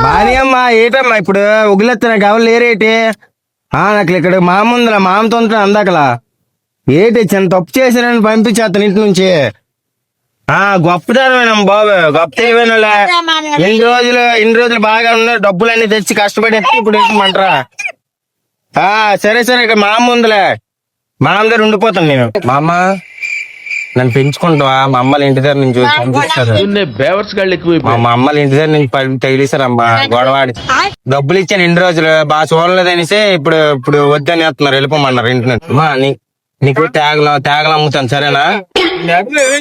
భారీ అమ్మా ఏటమ్మా ఇప్పుడు ఉగిలెత్తున్నా ఎవరు లేరేటి నాకు ఇక్కడ మామ ఉందిలా మామతో అందాకలా ఏటి చిన్న తప్పు చేశానని పంపించేస్తాను ఇంటి నుంచి గొప్పతనమేనమ్మ బాబు గొప్ప తెలివైన ఇన్ని రోజులు బాగా ఉన్నా డబ్బులన్నీ తెచ్చి కష్టపడి ఇప్పుడు ఏంటమంటారా సరే ఇక్కడ మా అమ్మ ఉందిలే మా అమ్మ దగ్గర ఉండిపోతాను నేను మా అమ్మ నన్ను పెంచుకుంటావా మా అమ్మల ఇంటి దగ్గర నుంచి పంపిస్తారు మా అమ్మల ఇంటి దగ్గర నుంచి తగిలిసారమ్మా గొడవాడి డబ్బులు ఇచ్చాను ఇన్ని రోజులు బాగా చూడలేదనేసి ఇప్పుడు వద్దని వేస్తున్నారు వెళ్ళిపోమన్నారు ఇంటి నుంచి నీకు తేగలు అమ్ముతాను సరేనా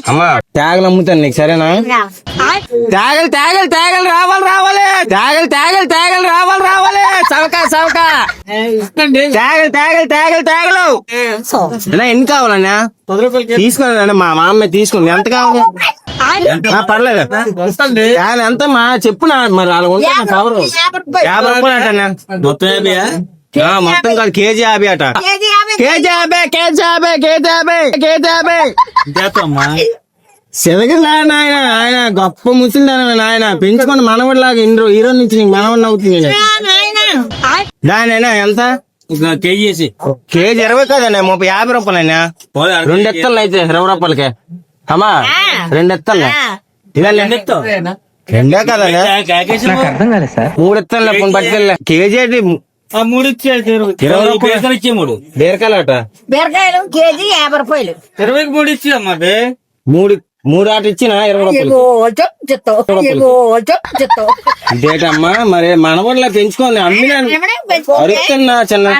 అమ్మా తేగలు అమ్ముతాను నీకు సరేనా తేగలు రావాలి సవకా తేగలు ఎన్ని కావాలన్నా తీసుకోండి మా అమ్మ తీసుకుంది ఎంత కావాలి పర్లేదు ఎంతమ్మా చెప్పు మరి అలా ఉంటాను 50 రూపాయలు అంటన్నా మొత్తం కాదు కేజీ 50 అట శనగ నాయన ఆయన గొప్ప ముసలి నాయన పెంచుకోండి మనవడిలాగా హీరో నుంచి నీకు మనవడిని అవుతుంది దానైనా ఎంత కేజీ 20 కదన్నా 50 రూపాయలైనా 2 ఎత్తలు అయితే 20 రూపాయలకే అమ్మా 2 ఎత్తలు రెండే కదా అర్థం కాలేదు సార్ 3 ఎత్తలు పట్టుకెళ్ళా కేజీ అంటే 3 ఇచ్చే 3 బీరకాయలు కేజీ 50 రూపాయలు 23 ఇచ్చి అమ్మా మూడు ఆట ఇచ్చిన 20 రూపాయలు ఇదేటమ్మా మరి మనవడిలా పెంచుకోండి అమ్మి అరుస్తున్నా చిన్న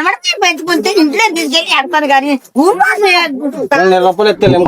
పెంచుకుంటే ఇంట్లో తీసుకెళ్ళి ఎడతాను కానీ 20 రూపాయలు ఎత్తాను